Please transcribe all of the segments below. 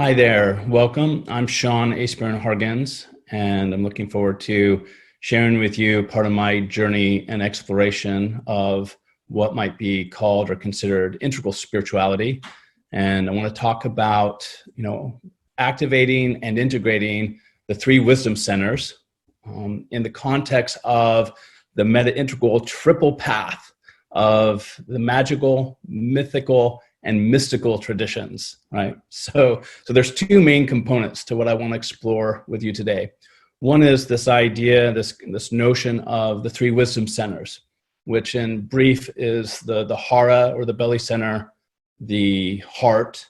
Hi there, welcome. I'm Esbjörn-Hargens, and I'm looking forward to sharing with you part of my journey and exploration of what might be called or considered integral spirituality. And I want to talk about, activating and integrating the three wisdom centers in the context of the meta-integral triple path of the magical, mythical, and mystical traditions, right? So there's two main components to what I want to explore with you today. One is this idea, this notion of the three wisdom centers, which in brief is the hara, or the belly center, the heart,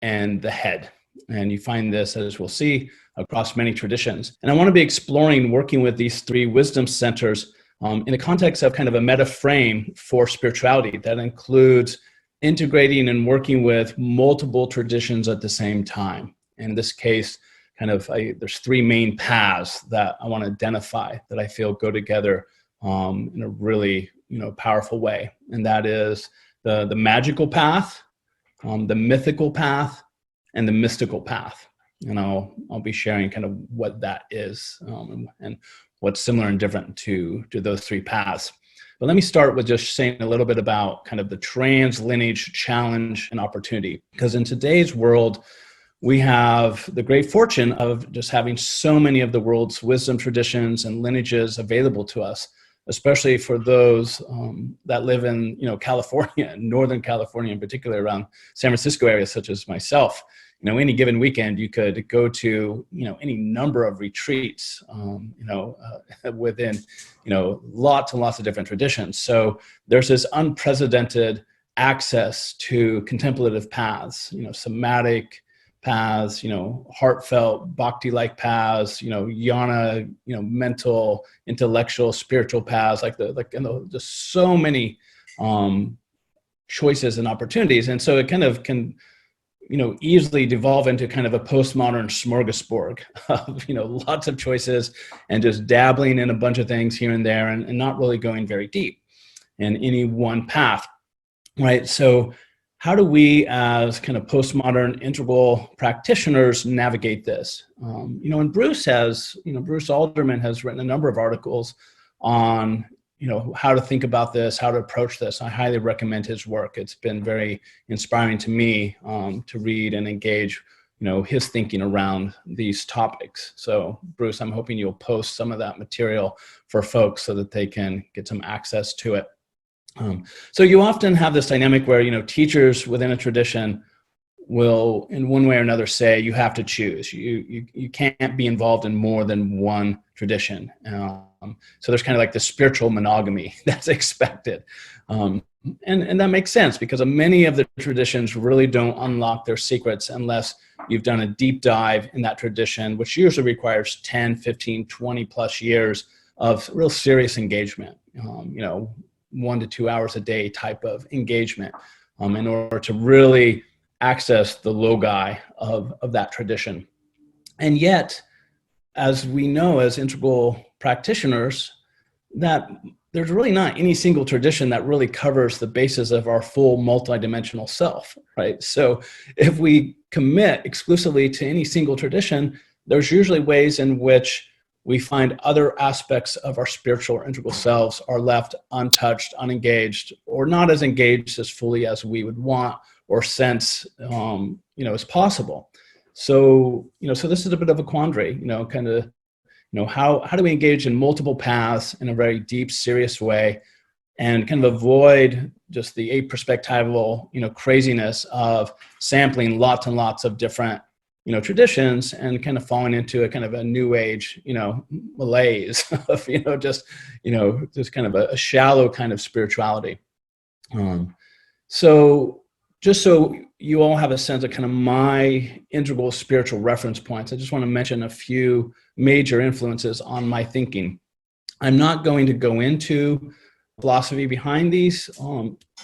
and the head. And you find this, as we'll see, across many traditions. And I want to be exploring working with these three wisdom centers in the context of kind of a meta frame for spirituality that includes integrating and working with multiple traditions at the same time. In this case, there's three main paths that I want to identify that I feel go together in a really powerful way. And that is the magical path, the mythical path, and the mystical path. And I'll be sharing kind of what that is and what's similar and different to those three paths. But let me start with just saying a little bit about kind of the trans-lineage challenge and opportunity. Because in today's world, we have the great fortune of just having so many of the world's wisdom traditions and lineages available to us, especially for those that live in California, Northern California in particular, around San Francisco area, such as myself. Any given weekend, you could go to, any number of retreats, within, lots and lots of different traditions. So there's this unprecedented access to contemplative paths, somatic paths, heartfelt, bhakti-like paths, jnana, mental, intellectual, spiritual paths, just so many choices and opportunities. And so it kind of can easily devolve into kind of a postmodern smorgasbord of, lots of choices and just dabbling in a bunch of things here and there and not really going very deep in any one path, right? So how do we as kind of postmodern integral practitioners navigate this? And Bruce Alderman has written a number of articles on how to think about this, how to approach this. I highly recommend his work. It's been very inspiring to me to read and engage, his thinking around these topics. So Bruce, I'm hoping you'll post some of that material for folks so that they can get some access to it. So you often have this dynamic where, teachers within a tradition will in one way or another say you have to choose. You can't be involved in more than one tradition. So there's kind of like the spiritual monogamy that's expected. And that makes sense because many of the traditions really don't unlock their secrets unless you've done a deep dive in that tradition, which usually requires 10, 15, 20 plus years of real serious engagement, 1 to 2 hours a day type of engagement in order to really access the logi of that tradition. And yet, as we know as integral practitioners, that there's really not any single tradition that really covers the basis of our full multidimensional self, right? So if we commit exclusively to any single tradition, there's usually ways in which we find other aspects of our spiritual or integral selves are left untouched, unengaged, or not as engaged as fully as we would want or sense, as possible. So, so this is a bit of a quandary, how do we engage in multiple paths in a very deep, serious way and kind of avoid just the aperspectival, craziness of sampling lots and lots of different, traditions and kind of falling into a kind of a new age, malaise of, just kind of a shallow kind of spirituality. So just so you all have a sense of kind of my integral spiritual reference points, I just want to mention a few major influences on my thinking. I'm not going to go into philosophy behind these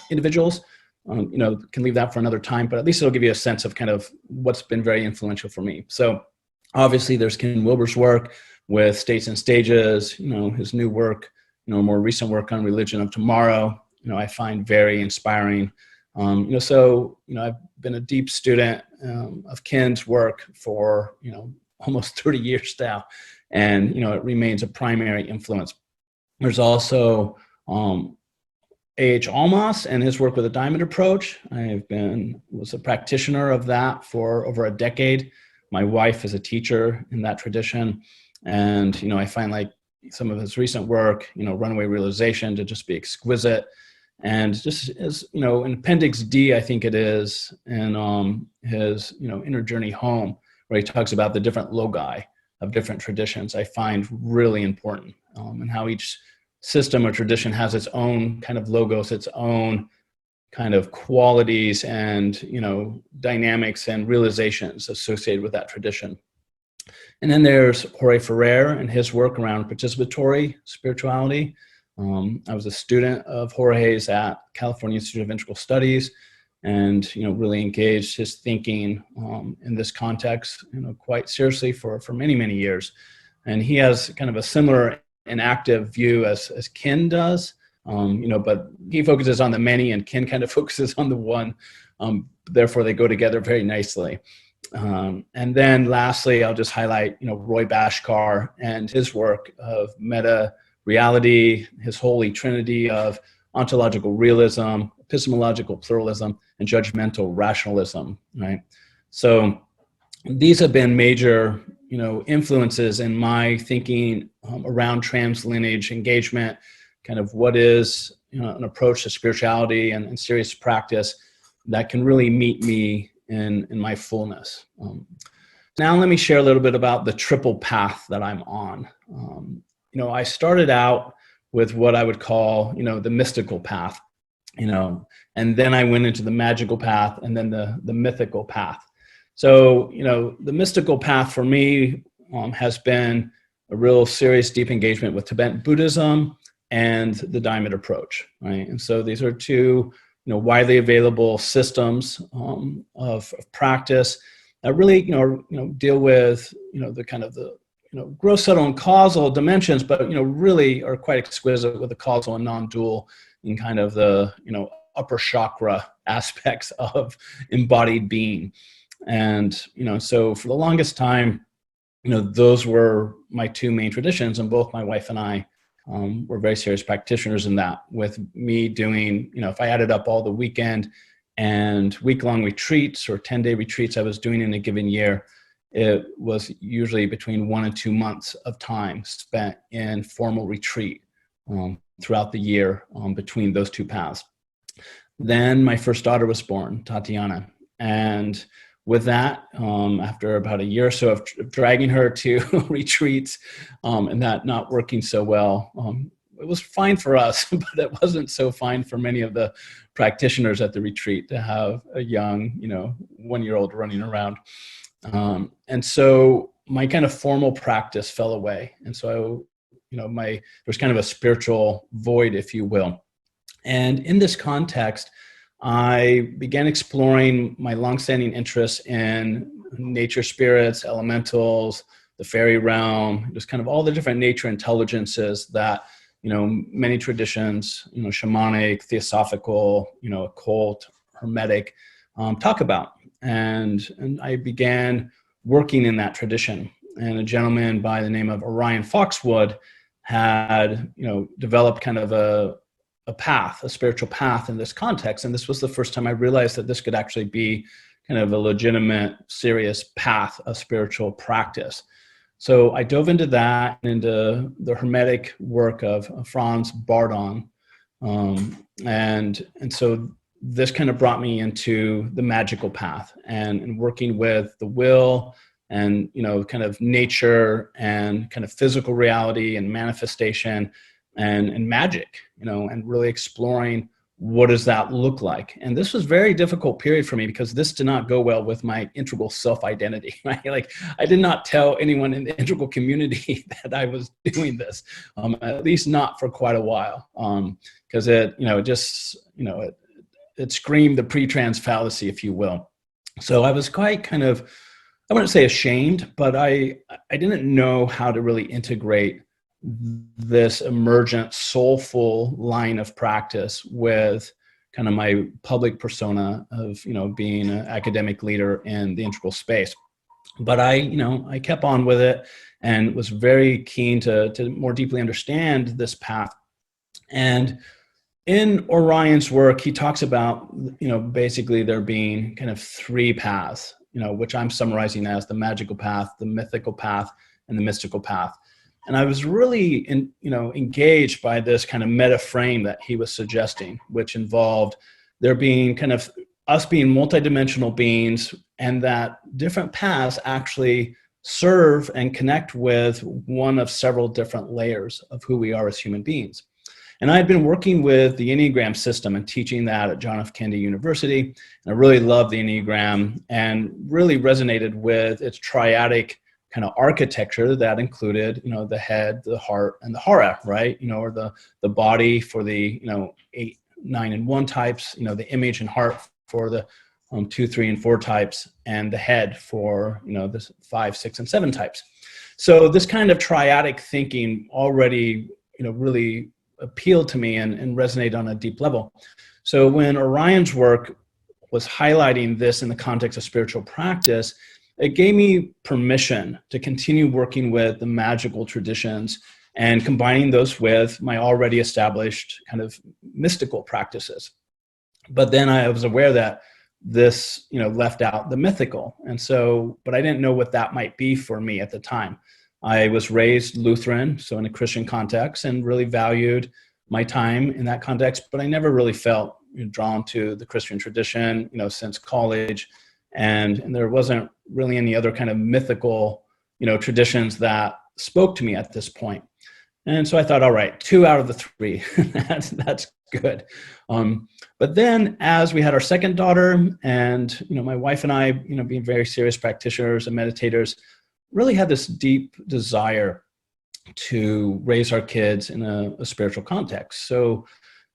individuals, can leave that for another time, but at least it'll give you a sense of kind of what's been very influential for me. So obviously there's Ken Wilber's work with States and Stages, his new work, more recent work on Religion of Tomorrow, I find very inspiring. I've been a deep student of Ken's work for, almost 30 years now, and, it remains a primary influence. There's also A.H. Almas and his work with the diamond approach. Was a practitioner of that for over a decade. My wife is a teacher in that tradition. And, I find like some of his recent work, Runaway Realization, to just be exquisite. And just as, in Appendix D, I think it is, in his, Inner Journey Home, where he talks about the different logi of different traditions, I find really important, and how each system or tradition has its own kind of logos, its own kind of qualities and, dynamics and realizations associated with that tradition. And then there's Jorge Ferrer and his work around participatory spirituality. I was a student of Jorge's at California Institute of Integral Studies, and, really engaged his thinking in this context, quite seriously for many, many years. And he has kind of a similar an active view as Ken does, but he focuses on the many and Ken kind of focuses on the one. Therefore, they go together very nicely. And then lastly, I'll just highlight, Roy Bhaskar and his work of meta reality, his holy trinity of ontological realism, epistemological pluralism, and judgmental rationalism, right? So these have been major, influences in my thinking around trans-lineage engagement, kind of what is, an approach to spirituality and serious practice that can really meet me in my fullness. Now let me share a little bit about the triple path that I'm on. I started out with what I would call, the mystical path, and then I went into the magical path and then the mythical path. So, the mystical path for me has been a real serious, deep engagement with Tibetan Buddhism and the diamond approach, right? And so these are two, widely available systems of practice that really, deal with, the kind of the, gross, subtle, and causal dimensions, but, really are quite exquisite with the causal and non-dual in kind of the, upper chakra aspects of embodied being. And, so for the longest time, those were my two main traditions, and both my wife and I were very serious practitioners in that, with me doing, if I added up all the weekend and week-long retreats or 10-day retreats I was doing in a given year, it was usually between 1 and 2 months of time spent in formal retreat throughout the year between those two paths. Then my first daughter was born, Tatiana. And with that, after about a year or so of dragging her to retreats and that not working so well, it was fine for us, but it wasn't so fine for many of the practitioners at the retreat to have a young, 1-year-old running around. And so my kind of formal practice fell away. And so, there was kind of a spiritual void, if you will. And in this context, I began exploring my longstanding interest in nature spirits, elementals, the fairy realm, just kind of all the different nature intelligences that, many traditions, shamanic, theosophical, occult, hermetic, talk about. And I began working in that tradition. And a gentleman by the name of Orion Foxwood had, developed kind of a path, a spiritual path in this context. And this was the first time I realized that this could actually be kind of a legitimate, serious path of spiritual practice. So I dove into that, into the Hermetic work of Franz Bardon. And so this kind of brought me into the magical path and working with the will and, kind of nature and kind of physical reality and manifestation and magic, and really exploring what does that look like. And this was a very difficult period for me because this did not go well with my integral self-identity, right? Like I did not tell anyone in the integral community that I was doing this, at least not for quite a while, because it screamed the pre-trans fallacy, if you will. So I was quite kind of, I wouldn't say ashamed, but I didn't know how to really integrate this emergent, soulful line of practice with kind of my public persona of, being an academic leader in the integral space. But I kept on with it and was very keen to more deeply understand this path. And in Orion's work, he talks about, basically there being kind of three paths, which I'm summarizing as the magical path, the mythical path, and the mystical path. And I was really, engaged by this kind of meta frame that he was suggesting, which involved there being kind of us being multidimensional beings, and that different paths actually serve and connect with one of several different layers of who we are as human beings. And I had been working with the Enneagram system and teaching that at John F. Kennedy University. And I really loved the Enneagram and really resonated with its triadic kind of architecture that included, the head, the heart, and the hara, right? Or the body for the, 8, 9, and 1 types, the image and heart for the 2, 3, and 4 types, and the head for, the 5, 6, and 7 types. So this kind of triadic thinking already, really appealed to me and resonated on a deep level. So when Orion's work was highlighting this in the context of spiritual practice, it gave me permission to continue working with the magical traditions and combining those with my already established kind of mystical practices. But then I was aware that this, left out the mythical. And so, but I didn't know what that might be for me at the time. I was raised Lutheran, so in a Christian context, and really valued my time in that context, but I never really felt drawn to the Christian tradition, since college. And there wasn't really any other kind of mythical, traditions that spoke to me at this point. And so I thought, all right, 2 out of the 3, that's good. But then as we had our second daughter, and, my wife and I, being very serious practitioners and meditators, really had this deep desire to raise our kids in a spiritual context. So,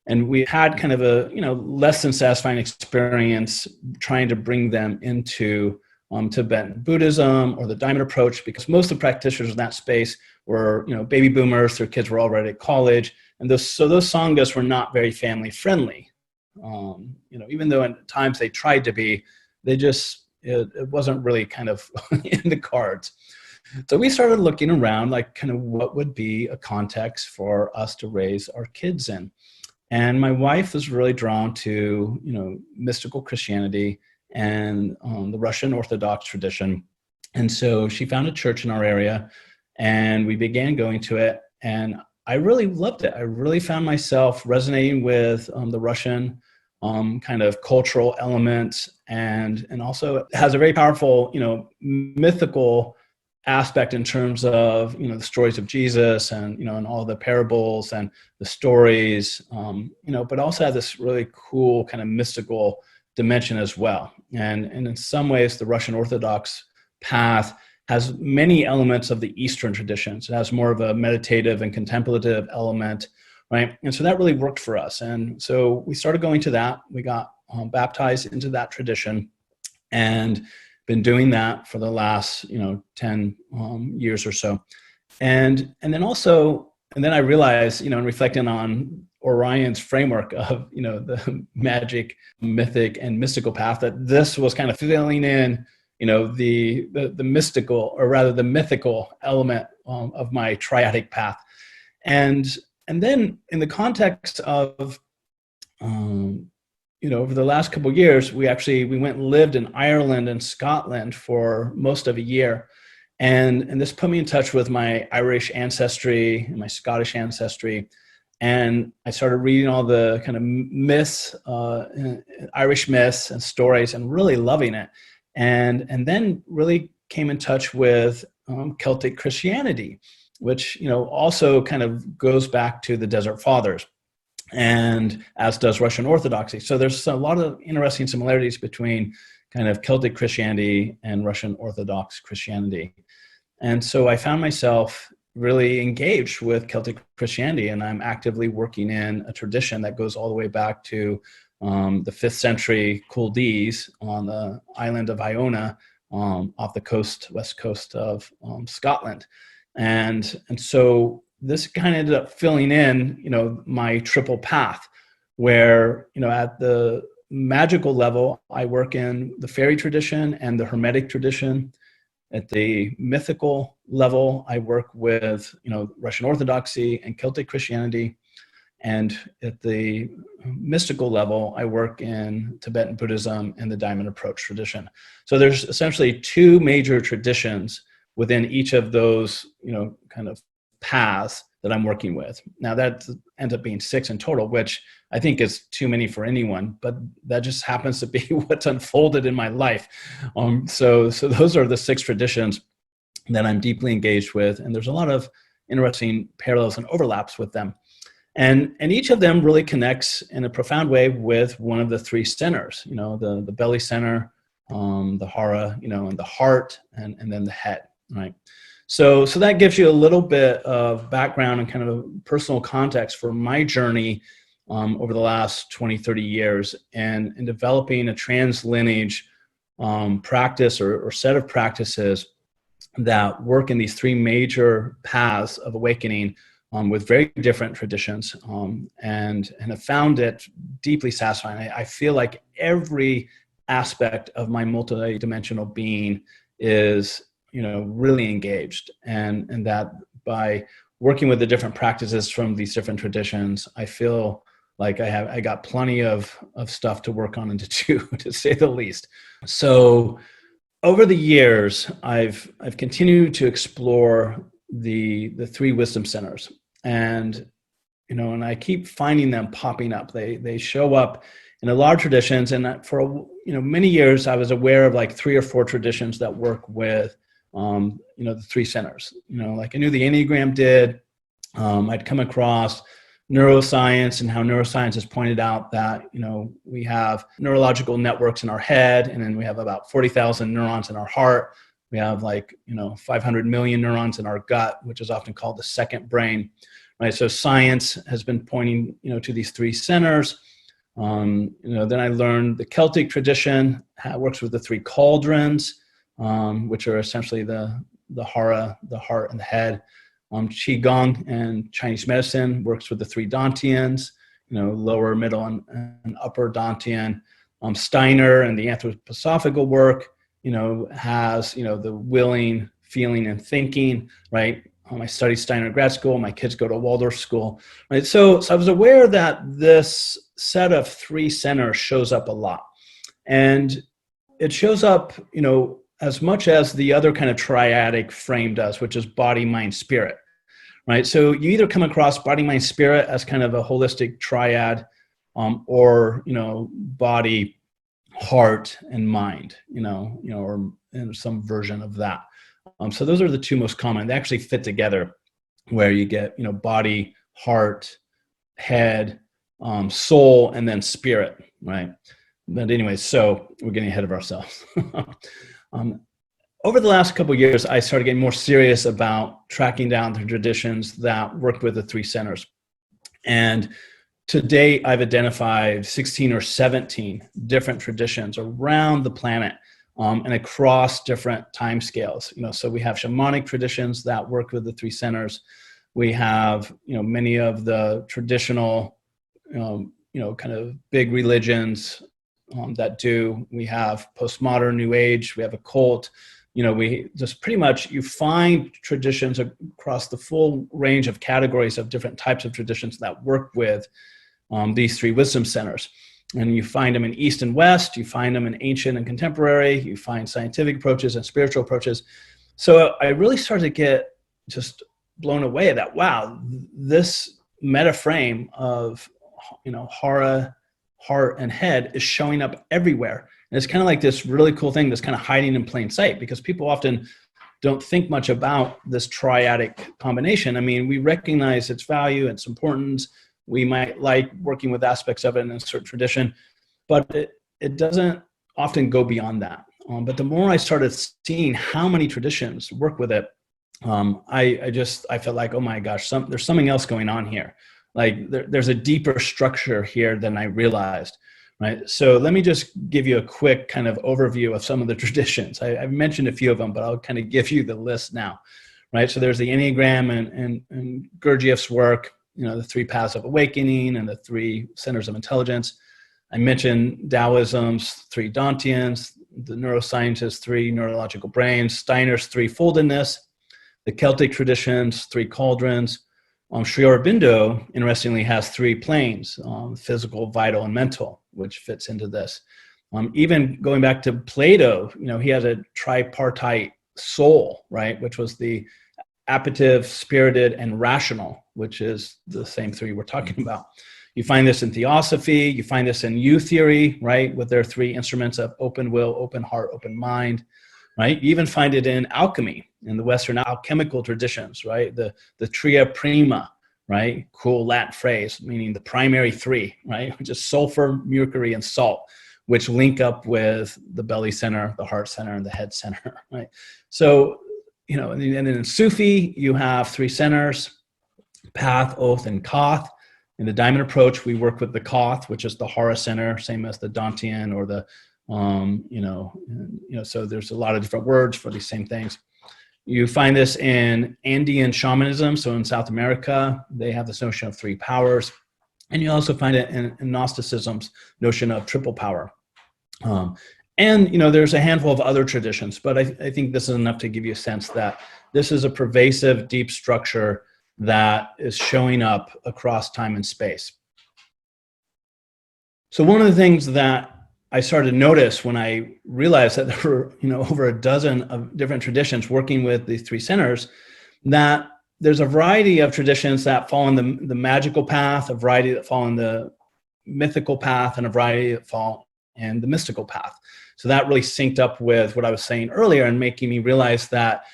and we had kind of a, less than satisfying experience trying to bring them into Tibetan Buddhism or the Diamond approach, because most of the practitioners in that space were, baby boomers. Their kids were already at college, and those sanghas were not very family friendly. Even though at times they tried to be, they just it wasn't really kind of in the cards. So we started looking around, like kind of what would be a context for us to raise our kids in. And my wife was really drawn to, mystical Christianity and the Russian Orthodox tradition. And so she found a church in our area, and we began going to it. And I really loved it. I really found myself resonating with the Russian kind of cultural elements, and also it has a very powerful, mythical aspect in terms of, the stories of Jesus and, and all the parables and the stories, but also has this really cool kind of mystical dimension as well. And in some ways, the Russian Orthodox path has many elements of the Eastern traditions. It has more of a meditative and contemplative element, right? And so that really worked for us. And so we started going to that. We got baptized into that tradition, and been doing that for the last 10 years or so. And then I realized, in reflecting on Orion's framework of the magic, mythic, and mystical path, that this was kind of filling in the mystical, or rather the mythical element of my triadic path. And then in the context of over the last couple of years, we went and lived in Ireland and Scotland for most of a year. And this put me in touch with my Irish ancestry and my Scottish ancestry. And I started reading all the kind of myths, Irish myths and stories, and really loving it. And then really came in touch with Celtic Christianity, which, also kind of goes back to the Desert Fathers, and as does Russian Orthodoxy. So there's a lot of interesting similarities between kind of Celtic Christianity and Russian Orthodox Christianity. And so I found myself really engaged with Celtic Christianity, and I'm actively working in a tradition that goes all the way back to the 5th century Culdees on the island of Iona, off the west coast of Scotland. And so this kind of ended up filling in, my triple path, where, at the magical level, I work in the fairy tradition and the Hermetic tradition. At the mythical level, I work with, Russian Orthodoxy and Celtic Christianity. And at the mystical level, I work in Tibetan Buddhism and the Diamond Approach tradition. So there's essentially two major traditions within each of those, kind of paths that I'm working with. Now that ends up being 6 in total, which I think is too many for anyone, but that just happens to be what's unfolded in my life. So those are the 6 traditions that I'm deeply engaged with. And there's a lot of interesting parallels and overlaps with them. And each of them really connects in a profound way with one of the 3 centers, the belly center, the hara, and the heart, and then the head, right? So that gives you a little bit of background and kind of a personal context for my journey over the last 20, 30 years and in developing a trans-lineage practice or set of practices that work in these 3 major paths of awakening with very different traditions, and have found it deeply satisfying. I feel like every aspect of my multidimensional being is, really engaged, and that by working with the different practices from these different traditions, I feel like I got plenty of stuff to work on and to do, to say the least. So over the years, I've continued to explore the 3 wisdom centers, and and I keep finding them popping up. They show up in a lot of traditions, and for many years I was aware of like 3 or 4 traditions that work with the 3 centers. Like I knew the Enneagram did. I'd come across neuroscience and how neuroscience has pointed out that we have neurological networks in our head, and then we have about 40,000 neurons in our heart. We have 500 million neurons in our gut, which is often called the second brain, right? So science has been pointing, to these 3 centers. Then I learned the Celtic tradition works with the 3 cauldrons, which are essentially the hara, the heart, and the head. Qigong and Chinese medicine works with the 3 Dantians, lower, middle, and upper Dantian. Steiner and the anthroposophical work, has, the willing, feeling, and thinking, right? I studied Steiner in grad school. My kids go to Waldorf school, right? So I was aware that this set of 3 centers shows up a lot. And it shows up, as much as the other kind of triadic frame does, which is body, mind, spirit, right? So you either come across body, mind, spirit as kind of a holistic triad, or, body, heart, and mind, or in some version of that. So those are the 2 most common. They actually fit together, where you get, body, heart, head, soul, and then spirit, right? But anyway, so we're getting ahead of ourselves. Over the last couple of years, I started getting more serious about tracking down the traditions that worked with the 3 centers. And to date, I've identified 16 or 17 different traditions around the planet, and across different time scales. So we have shamanic traditions that work with the 3 centers. We have, many of the traditional, kind of big religions that do. We have postmodern, New Age. We have occult. We just pretty much, you find traditions across the full range of categories of different types of traditions that work with these 3 wisdom centers. And you find them in East and West. You find them in ancient and contemporary. You find scientific approaches and spiritual approaches. So I really started to get just blown away that, wow, this meta frame of, hara, heart, and head is showing up everywhere. And it's kind of like this really cool thing that's kind of hiding in plain sight, because people often don't think much about this triadic combination. I mean, we recognize its value, its importance. We might like working with aspects of it in a certain tradition, but it doesn't often go beyond that. But the more I started seeing how many traditions work with it, I felt like, oh my gosh, there's something else going on here. Like there's a deeper structure here than I realized, right? So let me just give you a quick kind of overview of some of the traditions. I've mentioned a few of them, but I'll kind of give you the list now, right? So there's the Enneagram and Gurdjieff's work. the three paths of awakening and the three centers of intelligence. I mentioned Taoism's three Dantians, the neuroscientists' three neurological brains, Steiner's threefoldedness, the Celtic traditions, three cauldrons. Sri Aurobindo, interestingly, has three planes, physical, vital, and mental, which fits into this. Even going back to Plato, he has a tripartite soul, right, which was the appetitive, spirited, and rational, which is the same three we're talking about. You find this in theosophy, you find this in U theory, right, with their three instruments of open will, open heart, open mind, right? You even find it in alchemy, in the Western alchemical traditions, right? The tria prima, right? Cool Latin phrase, meaning the primary three, right? Which is sulfur, mercury, and salt, which link up with the belly center, the heart center, and the head center, right? So, and then in Sufi, you have three centers, Path, Oath, and Koth. In the diamond approach, we work with the Koth, which is the hara center, same as the Dantian or the, so there's a lot of different words for these same things. You find this in Andean shamanism. So in South America, they have this notion of three powers. And you also find it in Gnosticism's notion of triple power. And there's a handful of other traditions, but I think this is enough to give you a sense that this is a pervasive, deep structure that is showing up across time and space. So one of the things that I started to notice when I realized that there were, over a dozen of different traditions working with these three centers, that there's a variety of traditions that fall in the magical path, a variety that fall in the mythical path, and a variety that fall in the mystical path. So that really synced up with what I was saying earlier and making me realize that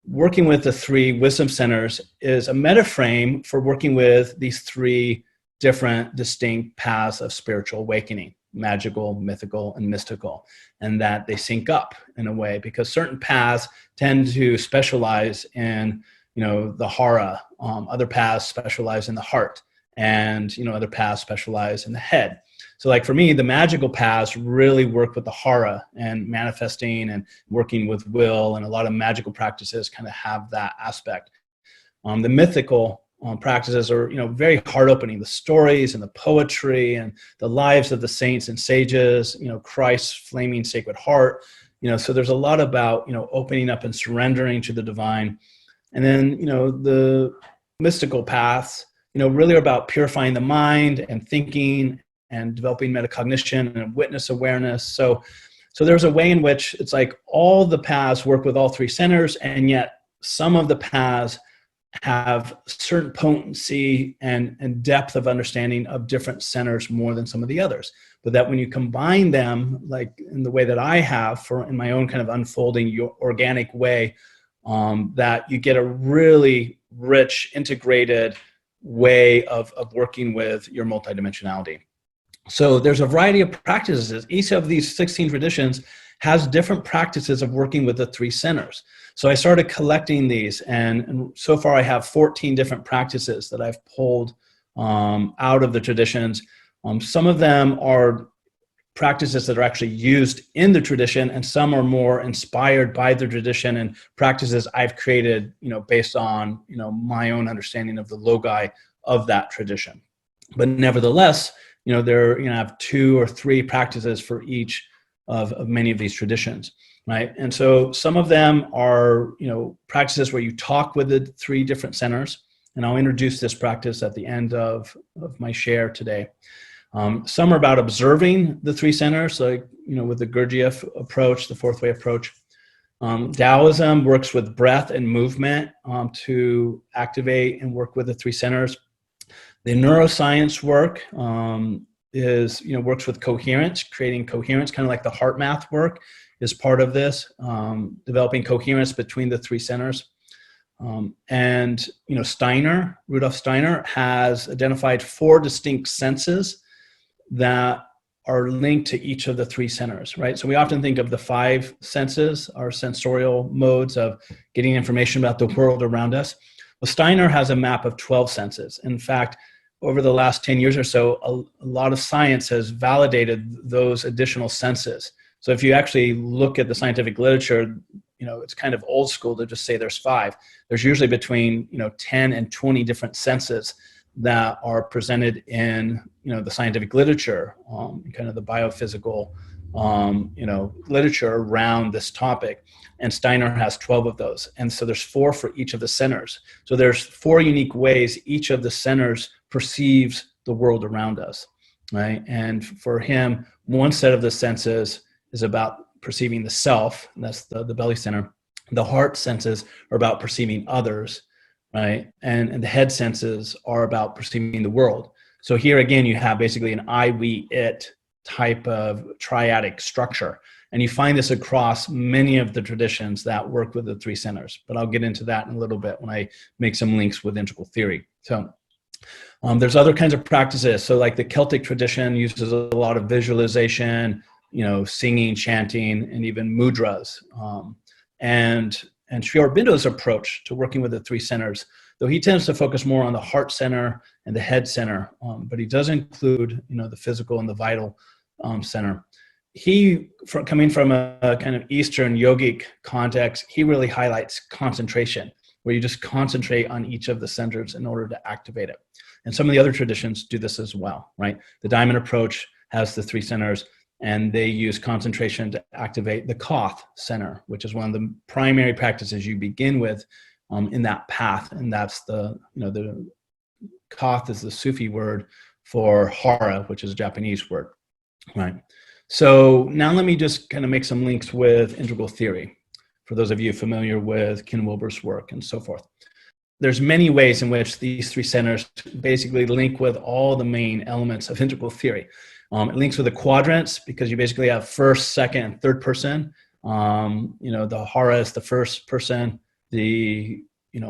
working with the three wisdom centers is a metaframe for working with these three different distinct paths of spiritual awakening: magical, mythical, and mystical, and that they sync up in a way because certain paths tend to specialize in, the hara, other paths specialize in the heart, and, other paths specialize in the head. So like for me, the magical paths really work with the hara and manifesting and working with will, and a lot of magical practices kind of have that aspect. The mythical practices are, very heart-opening. The stories and the poetry and the lives of the saints and sages, Christ's flaming sacred heart. So there's a lot about, opening up and surrendering to the divine. And then, the mystical paths, really are about purifying the mind and thinking and developing metacognition and witness awareness. So there's a way in which it's like all the paths work with all three centers, and yet some of the paths have certain potency and depth of understanding of different centers more than some of the others. But that when you combine them, like in the way that I have in my own kind of unfolding organic way, that you get a really rich, integrated way of working with your multidimensionality. So there's a variety of practices. Each of these 16 traditions has different practices of working with the three centers. So I started collecting these, and so far I have 14 different practices that I've pulled out of the traditions. Some of them are practices that are actually used in the tradition, and some are more inspired by the tradition and practices I've created, based on, my own understanding of the logi of that tradition. But nevertheless, there have 2 or 3 practices for each of many of these traditions, right? And so some of them are, practices where you talk with the 3 different centers, and I'll introduce this practice at the end of my share today. Some are about observing the 3 centers, like, with the Gurdjieff approach, the 4th way approach. Taoism works with breath and movement to activate and work with the 3 centers. The neuroscience work works with coherence, creating coherence, kind of like the heart math work is part of this, developing coherence between the 3 centers. And Rudolf Steiner has identified 4 distinct senses that are linked to each of the 3 centers, right? So we often think of the 5 senses, our sensorial modes of getting information about the world around us. Well, Steiner has a map of 12 senses. In fact, over the last 10 years or so, a lot of science has validated those additional senses. So if you actually look at the scientific literature, it's kind of old school to just say there's 5. There's usually between 10 and 20 different senses that are presented in, the scientific literature, kind of the biophysical, literature around this topic. And Steiner has 12 of those. And so there's 4 for each of the centers. So there's 4 unique ways each of the centers perceives the world around us, right? And for him, one set of the senses is about perceiving the self, and that's the belly center. The heart senses are about perceiving others, right? And the head senses are about perceiving the world. So here again, you have basically an I, we, it type of triadic structure. And you find this across many of the traditions that work with the 3 centers. But I'll get into that in a little bit when I make some links with integral theory. So there's other kinds of practices. So like the Celtic tradition uses a lot of visualization, singing, chanting, and even mudras. And Sri Aurobindo's approach to working with the 3 centers, though he tends to focus more on the heart center and the head center, but he does include, the physical and the vital center. He, coming from a kind of Eastern yogic context, he really highlights concentration, where you just concentrate on each of the centers in order to activate it. And some of the other traditions do this as well, right? The diamond approach has the 3 centers, and they use concentration to activate the Koth center, which is one of the primary practices you begin with in that path. And that's the Koth is the Sufi word for hara, which is a Japanese word, right? So now let me just kind of make some links with integral theory, for those of you familiar with Ken Wilber's work and so forth. There's many ways in which these 3 centers basically link with all the main elements of integral theory. It links with the quadrants because you basically have first, second, and third person. The hara is the first person, the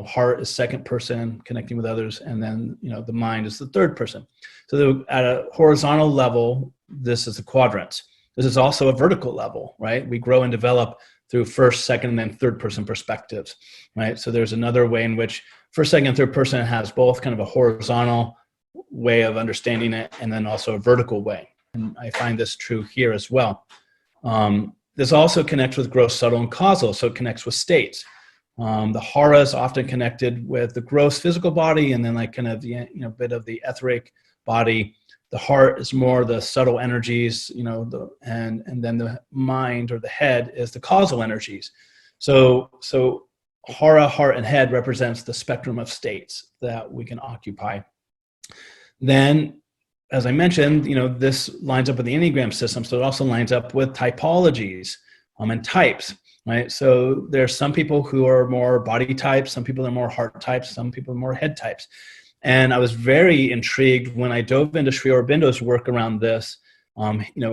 heart is second person, connecting with others, and then the mind is the third person. So at a horizontal level, this is the quadrants. This is also a vertical level, right? We grow and develop through first, second, and then third person perspectives, right? So there's another way in which first, second, and third person has both kind of a horizontal way of understanding it and then also a vertical way. And I find this true here as well. This also connects with gross, subtle, and causal, so it connects with states. The hara is often connected with the gross physical body and then like kind of the bit of the etheric body. The heart is more the subtle energies, and then the mind or the head is the causal energies. So hara, heart, and head represents the spectrum of states that we can occupy. Then, as I mentioned, this lines up with the Enneagram system, so it also lines up with typologies and types, right? So there's some people who are more body types, some people are more heart types, some people are more head types. And I was very intrigued when I dove into Sri Aurobindo's work around this,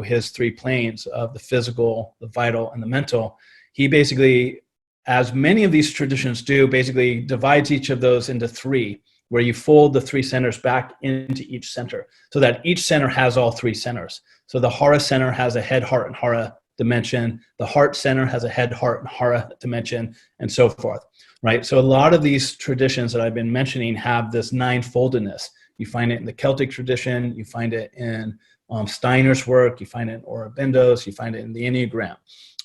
his 3 planes of the physical, the vital, and the mental. He basically, as many of these traditions do, basically divides each of those into 3, where you fold the 3 centers back into each center so that each center has all 3 centers. So the hara center has a head, heart, and hara dimension. The heart center has a head, heart, and hara dimension, and so forth, right? So a lot of these traditions that I've been mentioning have this 9-foldedness. You find it in the Celtic tradition, you find it in Steiner's work, you find it in Aurobindo's, you find it in the Enneagram,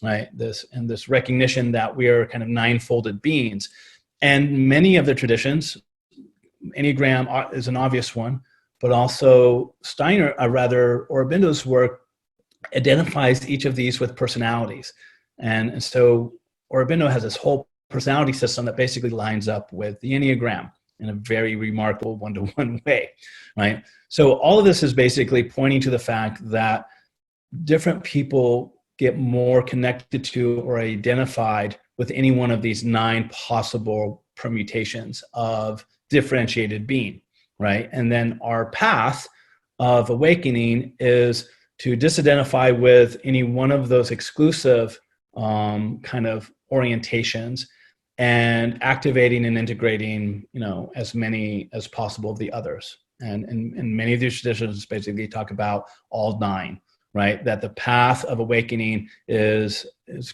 right? This recognition that we are kind of 9-folded beings. And many of the traditions, Enneagram is an obvious one, but also Aurobindo's work identifies each of these with personalities. And so Aurobindo has this whole personality system that basically lines up with the Enneagram in a very remarkable one-to-one way, right? So all of this is basically pointing to the fact that different people get more connected to or identified with any one of these 9 possible permutations of differentiated being, right? And then our path of awakening is to disidentify with any one of those exclusive kind of orientations and activating and integrating, as many as possible of the others. And many of these traditions basically talk about all 9, right? That the path of awakening is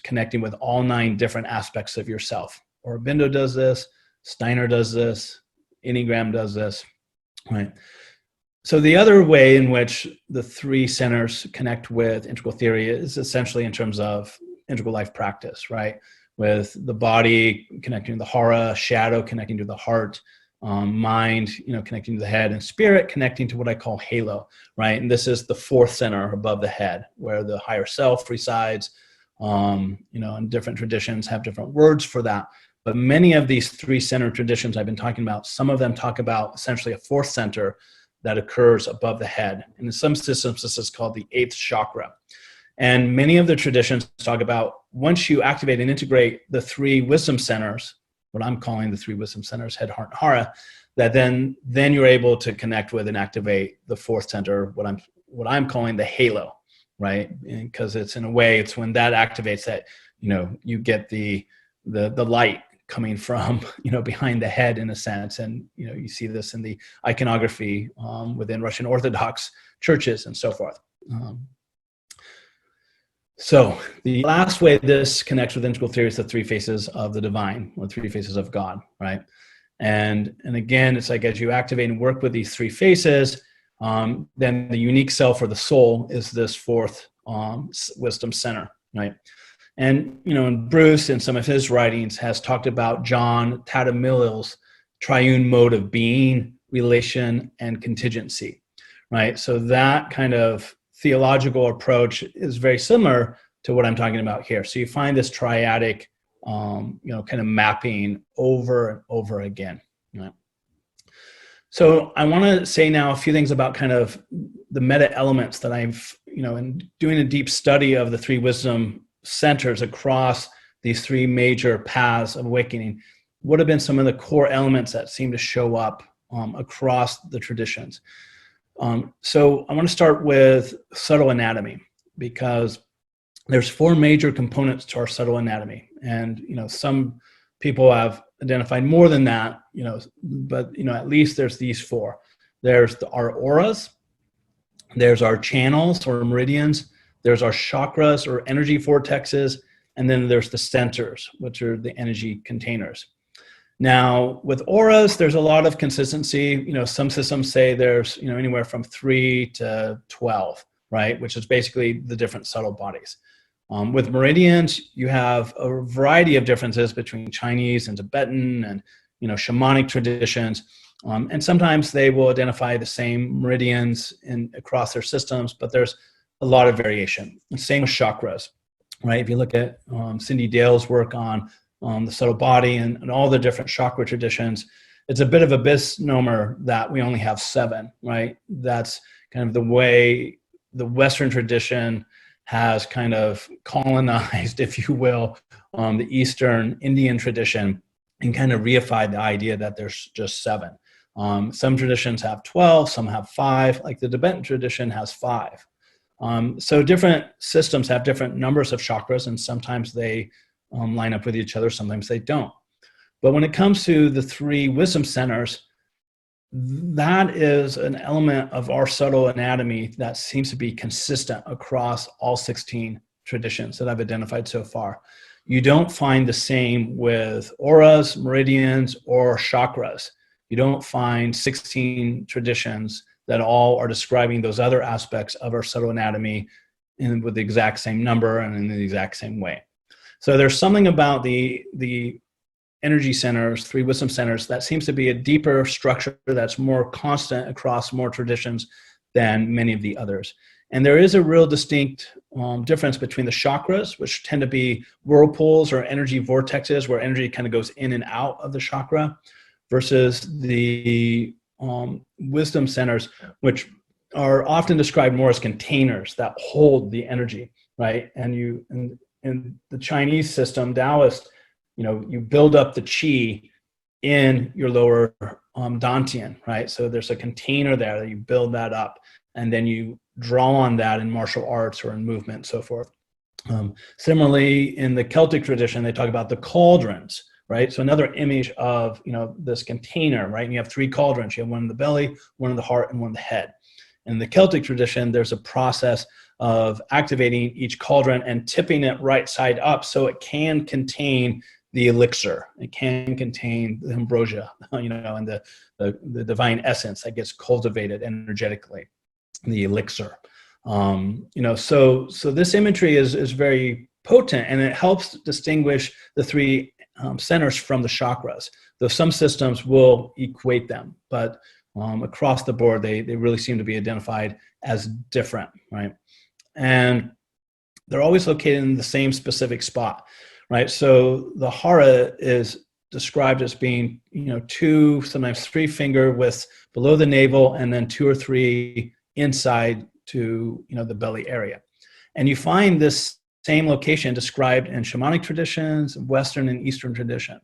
connecting with all 9 different aspects of yourself. Aurobindo does this, Steiner does this, Enneagram does this, right? So the other way in which the 3 centers connect with integral theory is essentially in terms of integral life practice, right? With the body connecting to the hara, shadow connecting to the heart, mind, connecting to the head, and spirit connecting to what I call halo, right? And this is the fourth center above the head, where the higher self resides. And different traditions have different words for that. But many of these three center traditions I've been talking about, some of them talk about essentially a fourth center that occurs above the head. And in some systems, this is called the eighth chakra. And many of the traditions talk about once you activate and integrate the three wisdom centers, what I'm calling the three wisdom centers, head, heart, and hara, that then you're able to connect with and activate the fourth center, what I'm calling the halo, right? Because it's, in a way, it's when that activates that, you get the light coming from, behind the head, in a sense. And, you see this in the iconography within Russian Orthodox churches and so forth. So the last way this connects with integral theory is the three faces of the divine, or three faces of God, right? And again, it's like as you activate and work with these three faces, then the unique self or the soul is this fourth wisdom center, right? And, Bruce, in some of his writings, has talked about John Tatamilil's triune mode of being, relation, and contingency, right? So that kind of theological approach is very similar to what I'm talking about here. So you find this triadic, kind of mapping over and over again, right? So I want to say now a few things about kind of the meta elements that I've, in doing a deep study of the three wisdom centers across these three major paths of awakening. What have been some of the core elements that seem to show up across the traditions? So I want to start with subtle anatomy, because there's four major components to our subtle anatomy. And, some people have identified more than that, but, at least there's these four. There's our auras, there's our channels or meridians, there's our chakras or energy vortexes, and then there's the centers, which are the energy containers. Now, with auras, there's a lot of consistency. Some systems say there's, anywhere from 3 to 12, right? Which is basically the different subtle bodies. With meridians, you have a variety of differences between Chinese and Tibetan and, shamanic traditions. And sometimes they will identify the same meridians across their systems, but there's a lot of variation. And same with chakras, right? If you look at Cindy Dale's work on the subtle body and all the different chakra traditions, it's a bit of a misnomer that we only have 7, right? That's kind of the way the Western tradition has kind of colonized, if you will, the Eastern Indian tradition, and kind of reified the idea that there's just 7. Some traditions have 12, some have 5, like the Tibetan tradition has 5. So different systems have different numbers of chakras, and sometimes they line up with each other, sometimes they don't. But when it comes to the three wisdom centers, that is an element of our subtle anatomy that seems to be consistent across all 16 traditions that I've identified so far. You don't find the same with auras, meridians, or chakras. You don't find 16 traditions that all are describing those other aspects of our subtle anatomy with the exact same number and in the exact same way. So there's something about the energy centers, three wisdom centers, that seems to be a deeper structure that's more constant across more traditions than many of the others. And there is a real distinct difference between the chakras, which tend to be whirlpools or energy vortexes, where energy kind of goes in and out of the chakra, versus the wisdom centers, which are often described more as containers that hold the energy, right? And in the Chinese system, Taoist, you build up the qi in your lower dantian, right? So there's a container there that you build that up, and then you draw on that in martial arts or in movement and so forth. Similarly, in the Celtic tradition, they talk about the cauldrons, right? So another image of, this container, right? And you have 3 cauldrons. You have one in the belly, one in the heart, and one in the head. In the Celtic tradition, there's a process of activating each cauldron and tipping it right side up so it can contain the elixir. It can contain the ambrosia, and the divine essence that gets cultivated energetically, the elixir. So this imagery is very potent, and it helps distinguish the 3 centers from the chakras. though some systems will equate them, but across the board, they really seem to be identified as different, right? And they're always located in the same specific spot, right? So the hara is described as being, 2, sometimes 3 finger widths below the navel, and then 2 or 3 inside to, the belly area. And you find this same location described in shamanic traditions, Western and Eastern traditions,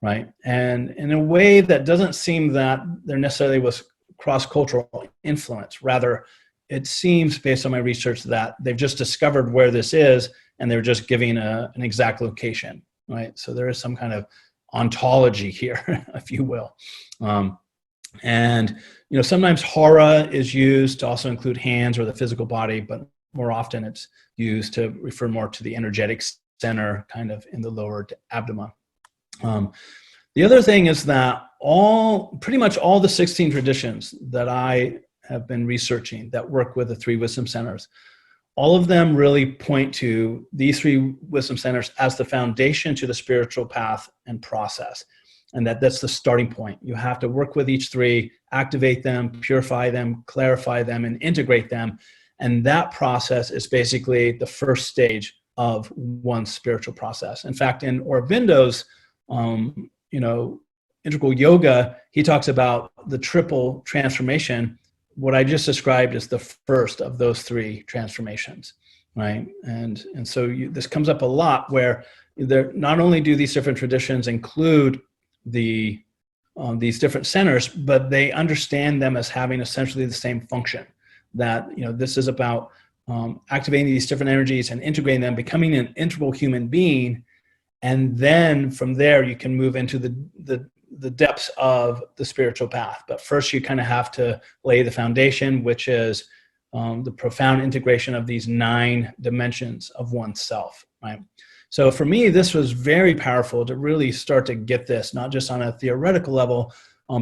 right? And in a way that doesn't seem that there necessarily was cross-cultural influence. Rather, it seems, based on my research, that they've just discovered where this is, and they're just giving an exact location, right? So there is some kind of ontology here, if you will. And sometimes hara is used to also include hands or the physical body, but more often it's used to refer more to the energetic center, kind of in the lower abdomen. The other thing is that pretty much all the 16 traditions that I have been researching that work with the 3 wisdom centers, all of them really point to these 3 wisdom centers as the foundation to the spiritual path and process. And that's the starting point. You have to work with each 3, activate them, purify them, clarify them, and integrate them. And that process is basically the first stage of one's spiritual process. In fact, in Aurobindo's, integral yoga, he talks about the triple transformation. What I just described is the first of those 3 transformations, right? And so this comes up a lot, where not only do these different traditions include these different centers, but they understand them as having essentially the same function. That this is about activating these different energies and integrating them, becoming an integral human being, and then from there you can move into the depths of the spiritual path. But first, you kind of have to lay the foundation, which is the profound integration of these 9 dimensions of oneself, right? So for me, this was very powerful to really start to get this, not just on a theoretical level,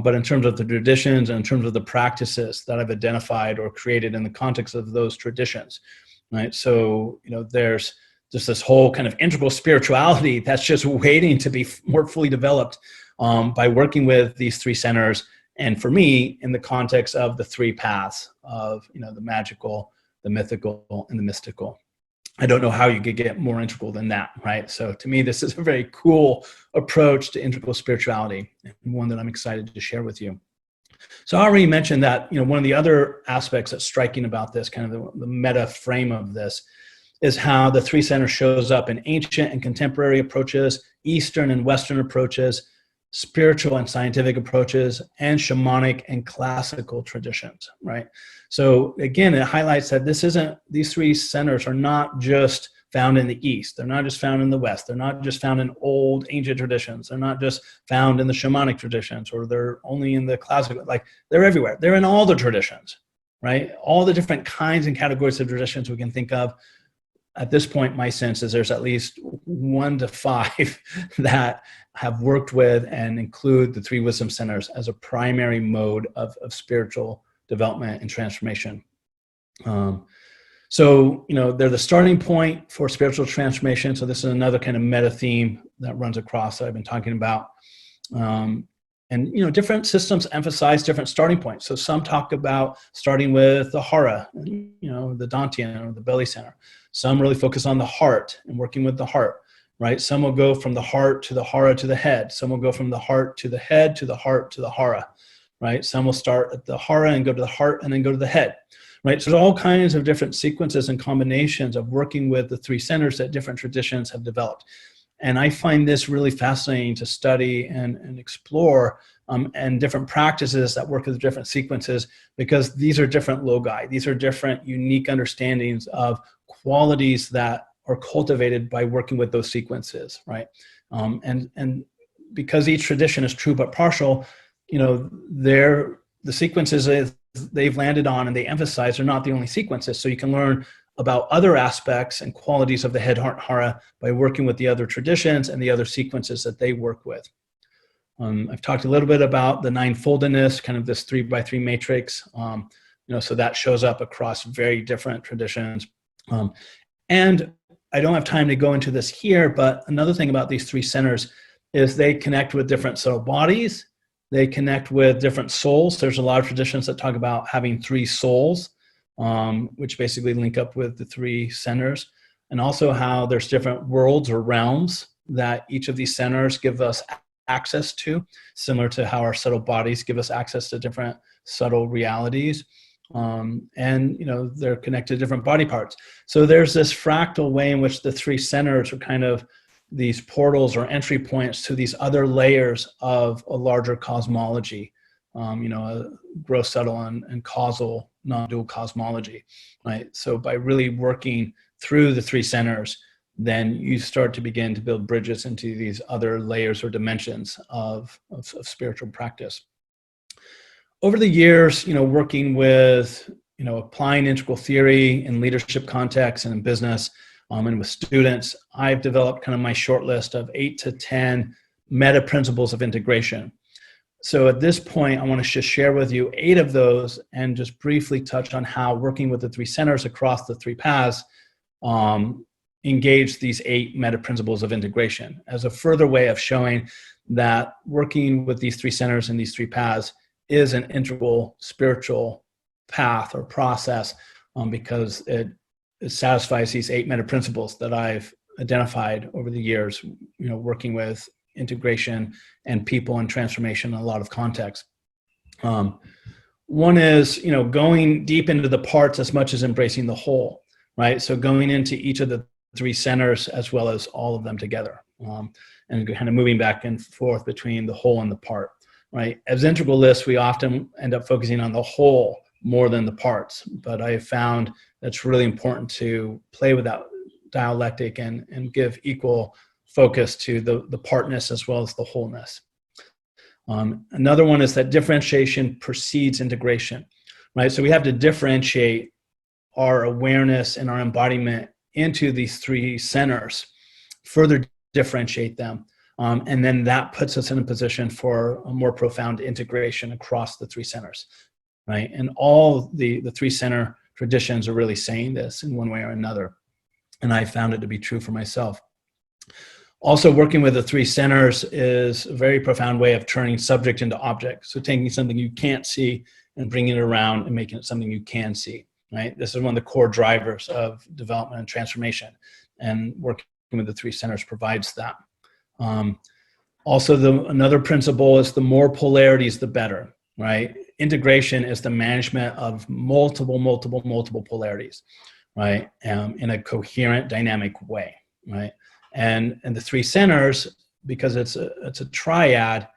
but in terms of the traditions and in terms of the practices that I've identified or created in the context of those traditions, right? So, there's just this whole kind of integral spirituality that's just waiting to be more fully developed by working with these 3 centers. And for me, in the context of the 3 paths of, the magical, the mythical, and the mystical. I don't know how you could get more integral than that, right? So to me, this is a very cool approach to integral spirituality, and one that I'm excited to share with you. So I already mentioned that, one of the other aspects that's striking about this, kind of the meta frame of this, is how the 3 centers shows up in ancient and contemporary approaches, Eastern and Western approaches, spiritual and scientific approaches, and shamanic and classical traditions, right? So again, it highlights that these 3 centers are not just found in the East. They're not just found in the West. They're not just found in old ancient traditions. They're not just found in the shamanic traditions, or they're only in the classical, they're everywhere. They're in all the traditions, right? All the different kinds and categories of traditions we can think of. At this point, my sense is there's at least 1 to 5 that have worked with and include the 3 wisdom centers as a primary mode of spiritual development and transformation. So, they're the starting point for spiritual transformation. So this is another kind of meta theme that runs across that I've been talking about. And, different systems emphasize different starting points. So some talk about starting with the hara, the dantian or the belly center. Some really focus on the heart and working with the heart, right? Some will go from the heart to the hara to the head. Some will go from the heart to the head to the heart to the hara, right? Some will start at the hara and go to the heart and then go to the head, right? So there's all kinds of different sequences and combinations of working with the 3 centers that different traditions have developed. And I find this really fascinating to study and explore, and different practices that work with different sequences, because these are different loci. These are different unique understandings of qualities that are cultivated by working with those sequences, right? And because each tradition is true but partial, the sequences they've landed on and they emphasize are not the only sequences. So you can learn about other aspects and qualities of the head, heart, hara by working with the other traditions and the other sequences that they work with. I've talked a little bit about the 9-foldedness, kind of this 3x3 matrix. So that shows up across very different traditions. And I don't have time to go into this here, but another thing about these 3 centers is they connect with different subtle bodies. They connect with different souls. There's a lot of traditions that talk about having 3 souls, which basically link up with the 3 centers, and also how there's different worlds or realms that each of these centers give us access to, similar to how our subtle bodies give us access to different subtle realities. And they're connected to different body parts. So there's this fractal way in which the 3 centers are kind of these portals or entry points to these other layers of a larger cosmology, a gross, subtle, and causal non-dual cosmology, right? So by really working through the 3 centers, then you start to begin to build bridges into these other layers or dimensions of spiritual practice. Over the years, working with, applying integral theory in leadership contexts and in business, and with students, I've developed kind of my short list of 8 to 10 meta principles of integration. So at this point, I want to just share with you 8 of those and just briefly touch on how working with the 3 centers across the 3 paths engage these 8 meta principles of integration as a further way of showing that working with these 3 centers and these 3 paths is an integral spiritual path or process, because it satisfies these 8 meta principles that I've identified over the years, working with integration and people and transformation in a lot of contexts. One is, going deep into the parts as much as embracing the whole, right? So going into each of the 3 centers as well as all of them together, and kind of moving back and forth between the whole and the part, right? As integralists, we often end up focusing on the whole more than the parts, but I have found that's really important to play with that dialectic and give equal focus to the partness as well as the wholeness. Another one is that differentiation precedes integration, right? So we have to differentiate our awareness and our embodiment into these 3 centers, further differentiate them, and then that puts us in a position for a more profound integration across the 3 centers, right? And all the 3 center traditions are really saying this in one way or another, and I found it to be true for myself. Also, working with the 3 centers is a very profound way of turning subject into object. So taking something you can't see and bringing it around and making it something you can see, right? This is one of the core drivers of development and transformation, and working with the 3 centers provides that. Also, another principle is the more polarities, the better, right? Integration is the management of multiple polarities, right? In a coherent, dynamic way, right? And the 3 centers, because it's a triad,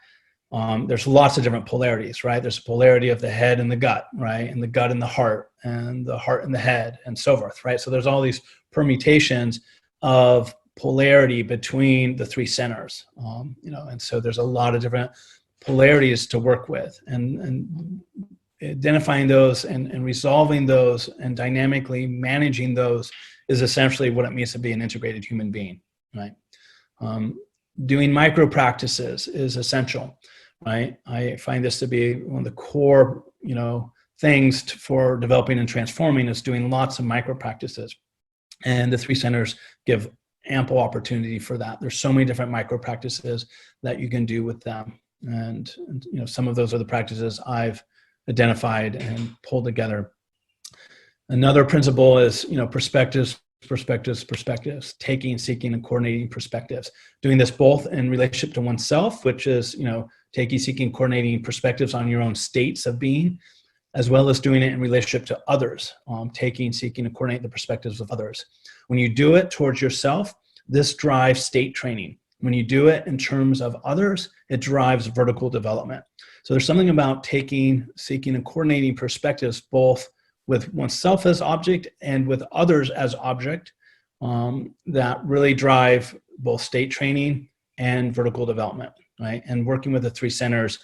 there's lots of different polarities, right? There's a polarity of the head and the gut, right? And the gut and the heart and the head and so forth, right? So there's all these permutations of polarity between the 3 centers, and so there's a lot of different polarities to work with, and identifying those and resolving those and dynamically managing those is essentially what it means to be an integrated human being, right? Doing micro practices is essential, right? I find this to be one of the core, things for developing and transforming, is doing lots of micro practices, and the 3 centers give ample opportunity for that. There's so many different micro practices that you can do with them, and some of those are the practices I've identified and pulled together. Another principle is perspectives, taking, seeking, and coordinating perspectives. Doing this both in relationship to oneself, which is taking, seeking, coordinating perspectives on your own states of being, as well as doing it in relationship to others, taking, seeking, and coordinating the perspectives of others. When you do it towards yourself, this drives state training. When you do it in terms of others, it drives vertical development. So there's something about taking, seeking, and coordinating perspectives, both with oneself as object and with others as object, that really drive both state training and vertical development, right? And working with the 3 centers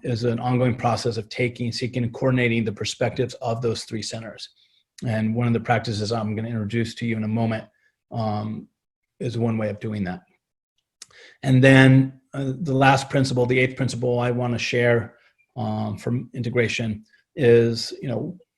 is an ongoing process of taking, seeking, and coordinating the perspectives of those 3 centers. And one of the practices I'm going to introduce to you in a moment is one way of doing that. And then the last principle, the 8th principle I want to share from integration is,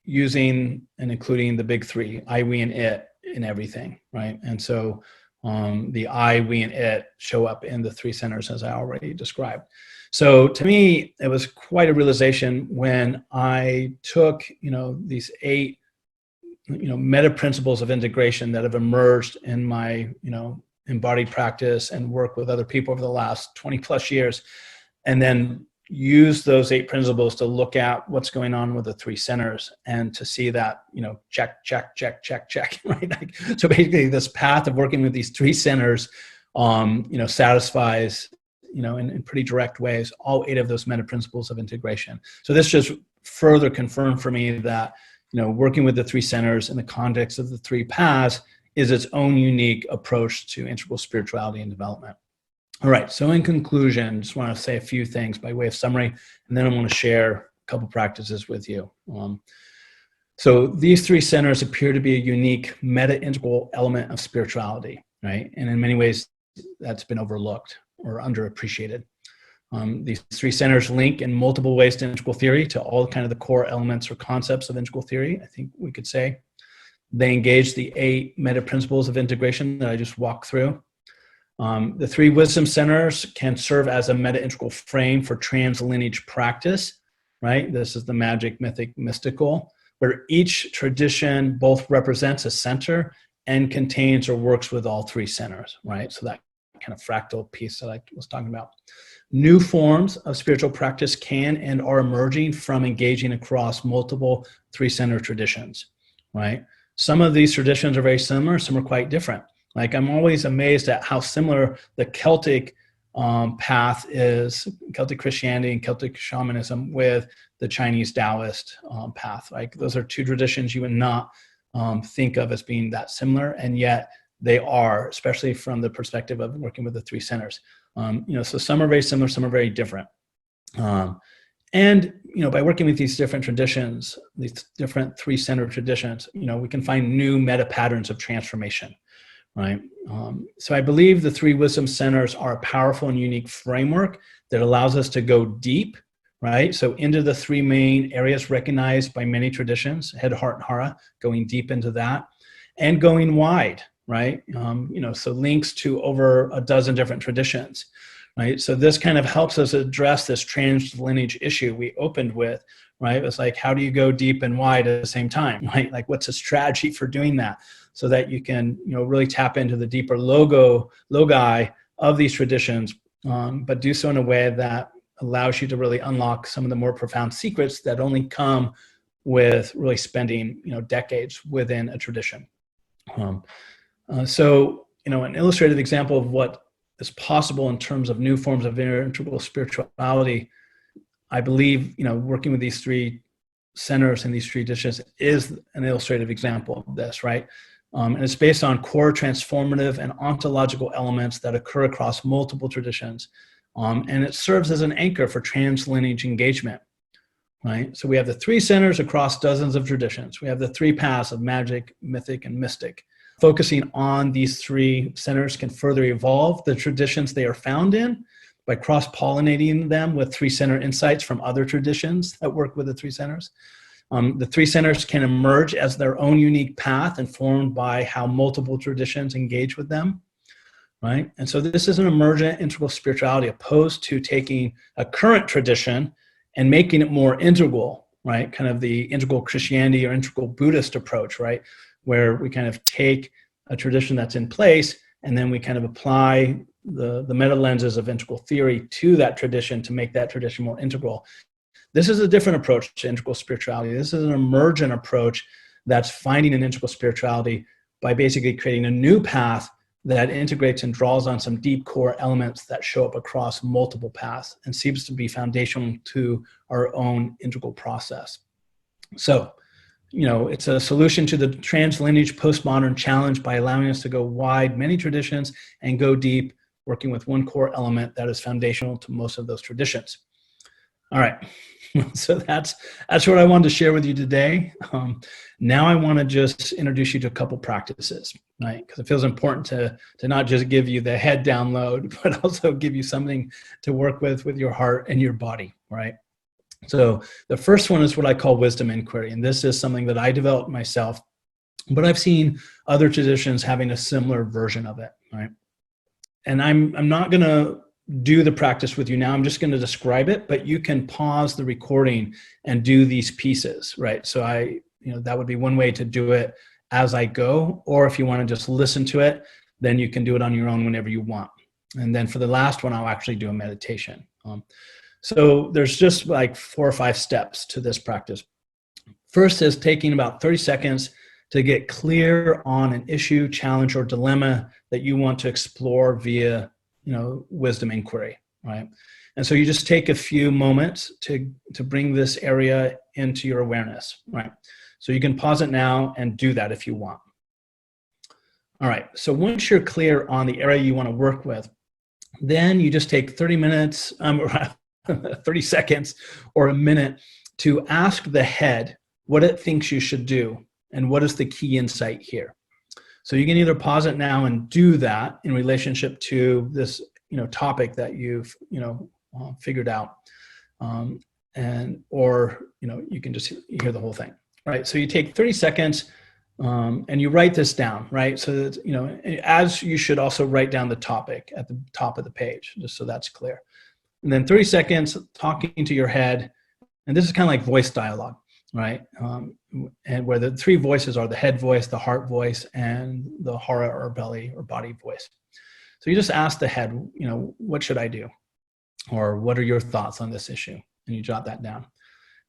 using and including the big 3, I, we, and it in everything, right? And so the I, we, and it show up in the three centers as I already described. So to me, it was quite a realization when I took, these 8, meta principles of integration that have emerged in my, embodied practice and work with other people over the last 20 plus years, and then use those 8 principles to look at what's going on with the 3 centers and to see that, check, check, check, check, check, right? So basically this path of working with these 3 centers, satisfies, in pretty direct ways, all 8 of those meta principles of integration. So this just further confirmed for me that, working with the 3 centers in the context of the 3 paths is its own unique approach to integral spirituality and development. All right, so in conclusion, just want to say a few things by way of summary, and then I want to share a couple practices with you. So these 3 centers appear to be a unique meta-integral element of spirituality, right? And in many ways, that's been overlooked or underappreciated. These 3 centers link in multiple ways to integral theory, to all kind of the core elements or concepts of integral theory, I think we could say. They engage the 8 meta principles of integration that I just walked through. The 3 wisdom centers can serve as a meta-integral frame for trans-lineage practice, right? This is the magic, mythic, mystical, where each tradition both represents a center and contains or works with all 3 centers, right? So that kind of fractal piece that I was talking about. New forms of spiritual practice can and are emerging from engaging across multiple 3-center traditions, right? Some of these traditions are very similar, some are quite different. Like I'm always amazed at how similar the Celtic path is, Celtic Christianity and Celtic shamanism, with the Chinese Taoist path. Like those are 2 traditions you would not think of as being that similar, and yet they are, especially from the perspective of working with the 3 centers. So some are very similar, some are very different. And by working with these different traditions, these different 3-center traditions, we can find new meta patterns of transformation. Right. So I believe the 3 wisdom centers are a powerful and unique framework that allows us to go deep, right? So into the 3 main areas recognized by many traditions, head, heart, and hara, going deep into that, and going wide, right? So links to over a dozen different traditions, right? So this kind of helps us address this trans-lineage issue we opened with, right? It's like, how do you go deep and wide at the same time, right? Like what's a strategy for doing that, so that you can, really tap into the deeper logi of these traditions, but do so in a way that allows you to really unlock some of the more profound secrets that only come with really spending, decades within a tradition. So, an illustrative example of what is possible in terms of new forms of integral spirituality, I believe, working with these 3 centers and these 3 traditions is an illustrative example of this, right? And it's based on core transformative and ontological elements that occur across multiple traditions. And it serves as an anchor for trans-lineage engagement, right? So we have the 3 centers across dozens of traditions. We have the 3 paths of magic, mythic, and mystic. Focusing on these 3 centers can further evolve the traditions they are found in by cross-pollinating them with 3-center insights from other traditions that work with the 3 centers. The 3 centers can emerge as their own unique path, informed by how multiple traditions engage with them, right? And so this is an emergent integral spirituality, opposed to taking a current tradition and making it more integral, right? Kind of the integral Christianity or integral Buddhist approach, right? Where we kind of take a tradition that's in place and then we kind of apply the meta lenses of integral theory to that tradition to make that tradition more integral. This is a different approach to integral spirituality. This is an emergent approach that's finding an integral spirituality by basically creating a new path that integrates and draws on some deep core elements that show up across multiple paths and seems to be foundational to our own integral process. So, it's a solution to the trans-lineage postmodern challenge by allowing us to go wide many traditions and go deep, working with one core element that is foundational to most of those traditions. All right, so that's what I wanted to share with you today. Now I want to just introduce you to a couple practices, right? Because it feels important to not just give you the head download, but also give you something to work with your heart and your body, right? So the first one is what I call wisdom inquiry, and this is something that I developed myself, but I've seen other traditions having a similar version of it, right? And I'm not going to do the practice with you now. I'm just going to describe it, but you can pause the recording and do these pieces, right? So that would be one way to do it as I go, or if you want to just listen to it, then you can do it on your own whenever you want. And then for the last one, I'll actually do a meditation. So there's just like 4 or 5 steps to this practice. First is taking about 30 seconds to get clear on an issue, challenge, or dilemma that you want to explore via, wisdom inquiry, right? And so you just take a few moments to bring this area into your awareness, right? So you can pause it now and do that if you want. All right, so once you're clear on the area you want to work with, then you just take 30 minutes, 30 seconds or a minute to ask the head what it thinks you should do and what is the key insight here. So you can either pause it now and do that in relationship to this, topic that you've, figured out, or you can just hear the whole thing, right? So you take 30 seconds and you write this down, right? So that, as you should also write down the topic at the top of the page, just so that's clear. And then 30 seconds talking to your head, and this is kind of like voice dialogue, right? And where the 3 voices are the head voice, the heart voice, and the hara or belly or body voice. So you just ask the head, what should I do? Or what are your thoughts on this issue? And you jot that down.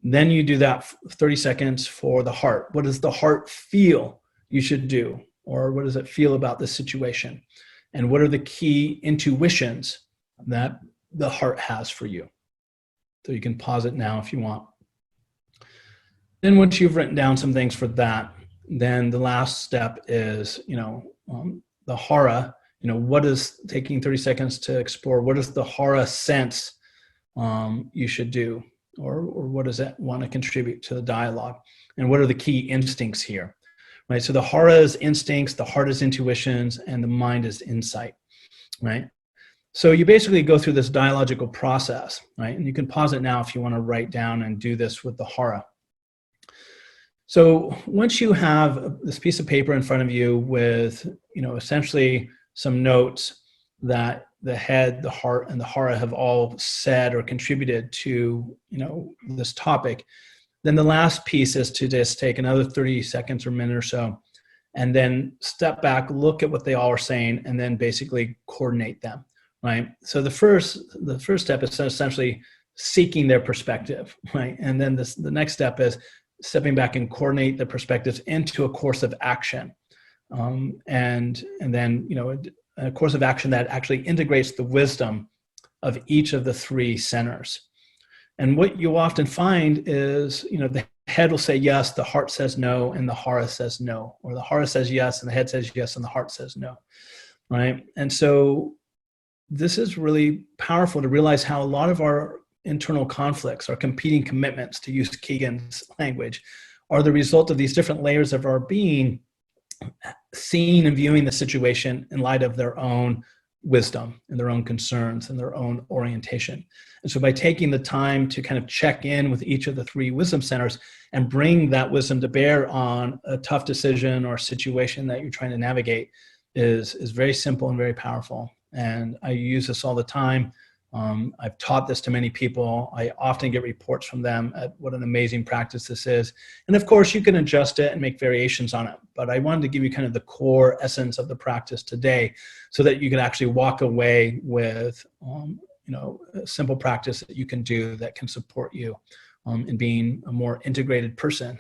Then you do that 30 seconds for the heart. What does the heart feel you should do? Or what does it feel about this situation? And what are the key intuitions that the heart has for you? So you can pause it now if you want. Then once you've written down some things for that, then the last step is, the hara, what is taking 30 seconds to explore, what is the hara sense you should do? Or what does it want to contribute to the dialogue? And what are the key instincts here, right? So the hara is instincts, the heart is intuitions, and the mind is insight, right? So you basically go through this dialogical process, right? And you can pause it now if you want to write down and do this with the hara. So once you have this piece of paper in front of you with, essentially some notes that the head, the heart, and the hara have all said or contributed to, this topic, then the last piece is to just take another 30 seconds or a minute or so, and then step back, look at what they all are saying, and then basically coordinate them, right? So the first step is essentially seeking their perspective, right? And then the next step is stepping back and coordinate the perspectives into a course of action. And then, a course of action that actually integrates the wisdom of each of the 3 centers. And what you often find is, the head will say yes, the heart says no, and the hara says no. Or the hara says yes, and the head says yes, and the heart says no, right? And so this is really powerful to realize how a lot of our internal conflicts, our competing commitments, to use Keegan's language, are the result of these different layers of our being seeing and viewing the situation in light of their own wisdom and their own concerns and their own orientation. And so by taking the time to kind of check in with each of the 3 wisdom centers and bring that wisdom to bear on a tough decision or situation that you're trying to navigate is very simple and very powerful. And I use this all the time. I've taught this to many people. I often get reports from them at what an amazing practice this is. And of course, you can adjust it and make variations on it. But I wanted to give you kind of the core essence of the practice today so that you can actually walk away with, a simple practice that you can do that can support you in being a more integrated person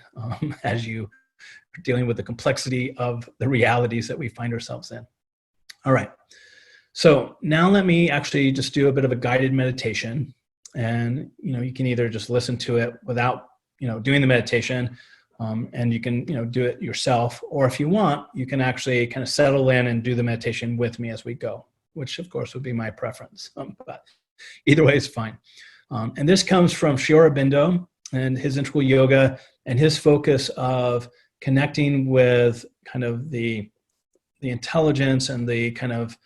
as you are dealing with the complexity of the realities that we find ourselves in. All right. So now let me actually just do a bit of a guided meditation, and you can either just listen to it without doing the meditation, and you can do it yourself, or if you want, you can actually kind of settle in and do the meditation with me as we go, which of course would be my preference, but either way is fine. And this comes from Sri Aurobindo and his integral yoga and his focus of connecting with kind of the intelligence and the kind of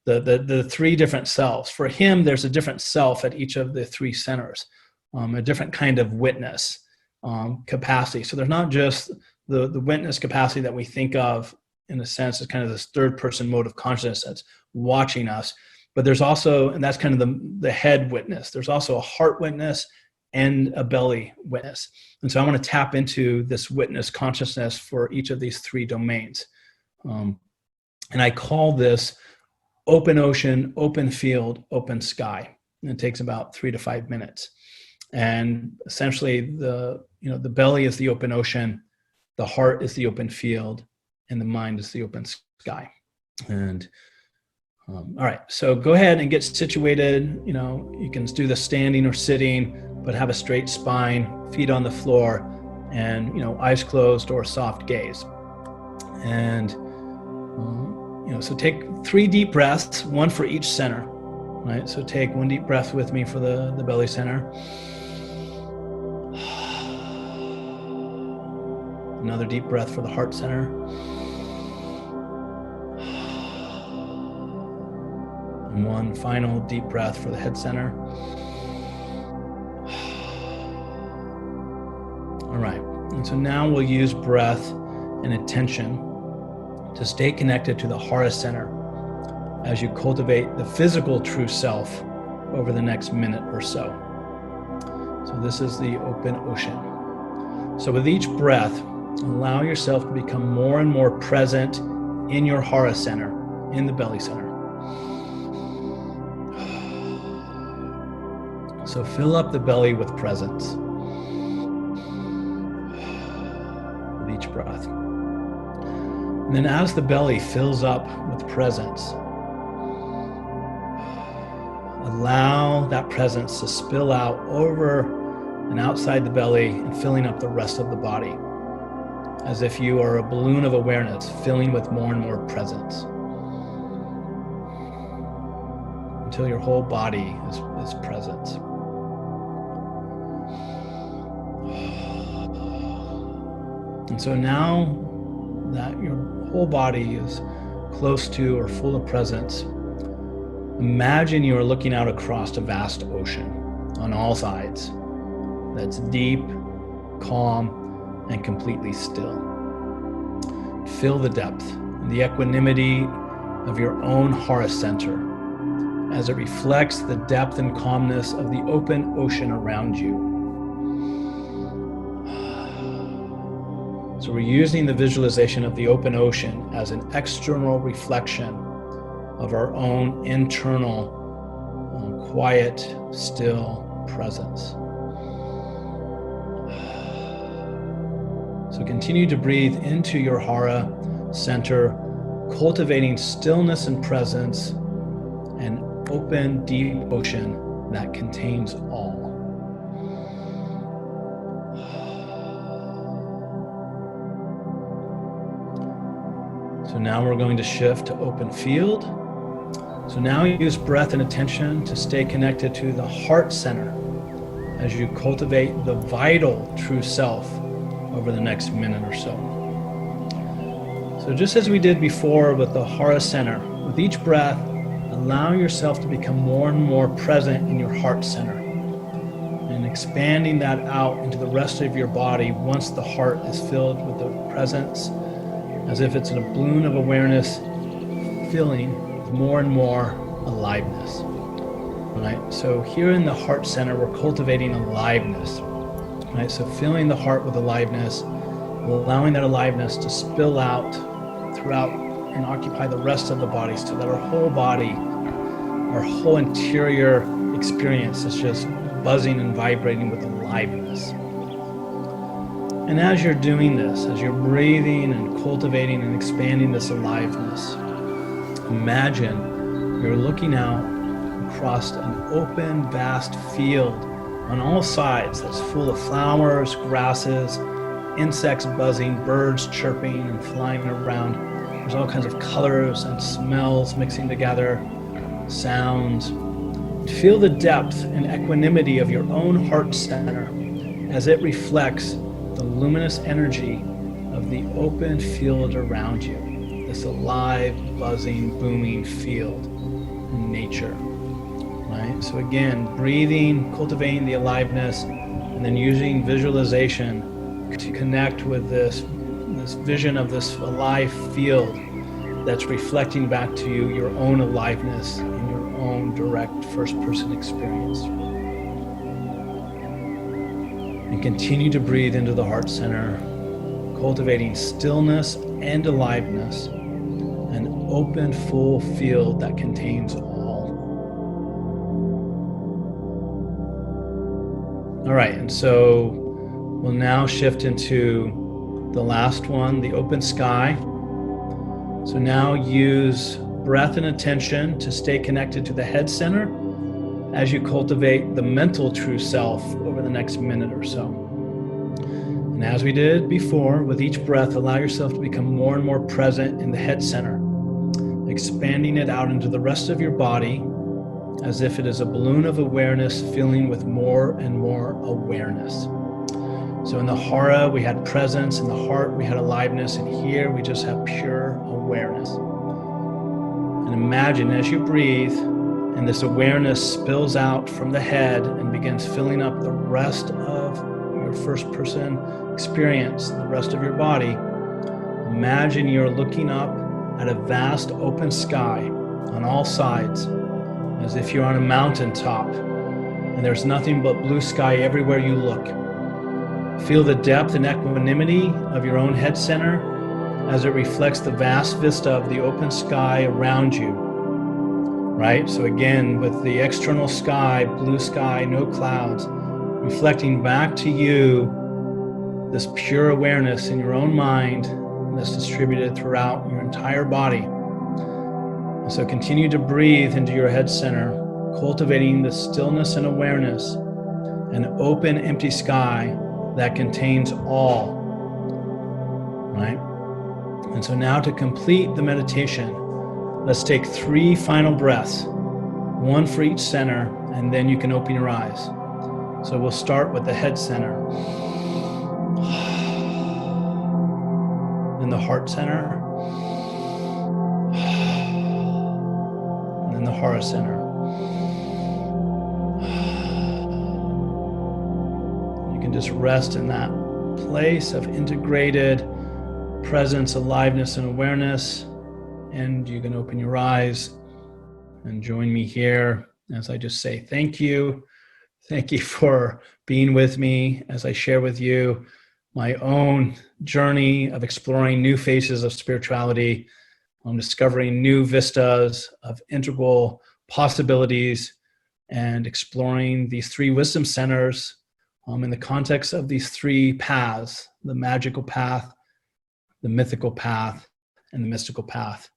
the 3 different selves. For him, there's a different self at each of the 3 centers, a different kind of witness capacity. So there's not just the witness capacity that we think of in a sense, is kind of this third person mode of consciousness that's watching us. But there's also, and that's kind of the head witness, there's also a heart witness and a belly witness. And so I want to tap into this witness consciousness for each of these three domains. And I call this open ocean, open field, open sky. And it takes about 3 to 5 minutes. And essentially the belly is the open ocean, the heart is the open field, and the mind is the open sky. And all right, so go ahead and get situated. You can do this standing or sitting, but have a straight spine, feet on the floor, and eyes closed or soft gaze. And so take 3 deep breaths, 1 for each center. Right, so take 1 deep breath with me for the belly center. Another deep breath for the heart center. And 1 final deep breath for the head center. All right, and so now we'll use breath and attention to stay connected to the hara center as you cultivate the physical true self over the next minute or so. So this is the open ocean. So with each breath, allow yourself to become more and more present in your hara center, in the belly center. So fill up the belly with presence with each breath. And then as the belly fills up with presence, allow that presence to spill out over and outside the belly and filling up the rest of the body, as if you are a balloon of awareness filling with more and more presence, until your whole body is present. And so now that your whole body is close to or full of presence, imagine you are looking out across a vast ocean on all sides that's deep, calm, and completely still. Feel the depth and the equanimity of your own hara center as it reflects the depth and calmness of the open ocean around you. So we're using the visualization of the open ocean as an external reflection of our own internal, quiet, still presence. So continue to breathe into your hara center, cultivating stillness and presence, an open, deep ocean that contains all. So now we're going to shift to open field. So now use breath and attention to stay connected to the heart center as you cultivate the vital true self over the next minute or so. So just as we did before with the hara center, with each breath, allow yourself to become more and more present in your heart center and expanding that out into the rest of your body once the heart is filled with the presence, as if it's in a balloon of awareness, filling with more and more aliveness. Right? So here in the heart center, we're cultivating aliveness. Right? So filling the heart with aliveness, allowing that aliveness to spill out throughout and occupy the rest of the body, so that our whole body, our whole interior experience is just buzzing and vibrating with aliveness. And as you're doing this, as you're breathing and cultivating and expanding this aliveness, imagine you're looking out across an open, vast field on all sides that's full of flowers, grasses, insects buzzing, birds chirping and flying around. There's all kinds of colors and smells mixing together, sounds. Feel the depth and equanimity of your own heart center as it reflects the luminous energy of the open field around you, this alive, buzzing, booming field in nature. Right? So again, breathing, cultivating the aliveness, and then using visualization to connect with this this vision of this alive field that's reflecting back to you your own aliveness in your own direct first-person experience. And continue to breathe into the heart center, cultivating stillness and aliveness, an open, full field that contains all. All right, and so we'll now shift into the last one, the open sky. So now use breath and attention to stay connected to the head center as you cultivate the mental true self over the next minute or so. And as we did before, with each breath, allow yourself to become more and more present in the head center, expanding it out into the rest of your body as if it is a balloon of awareness filling with more and more awareness. So in the hara, we had presence. In the heart, we had aliveness. And here, we just have pure awareness. And imagine as you breathe, and this awareness spills out from the head and begins filling up the rest of your first-person experience, the rest of your body. Imagine you're looking up at a vast open sky on all sides, as if you're on a mountaintop, and there's nothing but blue sky everywhere you look. Feel the depth and equanimity of your own head center as it reflects the vast vista of the open sky around you, right? So again, with the external sky, blue sky, no clouds, reflecting back to you this pure awareness in your own mind that's distributed throughout your entire body. So continue to breathe into your head center, cultivating the stillness and awareness, an open, empty sky that contains all, right? And so now to complete the meditation, let's take 3 final breaths, 1 for each center, and then you can open your eyes. So we'll start with the head center, then the heart center, and then the hara center. Just rest in that place of integrated presence, aliveness, and awareness. And you can open your eyes and join me here as I just say thank you. Thank you for being with me as I share with you my own journey of exploring new faces of spirituality. I'm discovering new vistas of integral possibilities and exploring these 3 wisdom centers in the context of these 3 paths, the magical path, the mythical path, and the mystical path.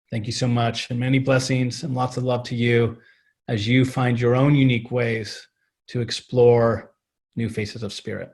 Thank you so much, and many blessings and lots of love to you as you find your own unique ways to explore new faces of spirit.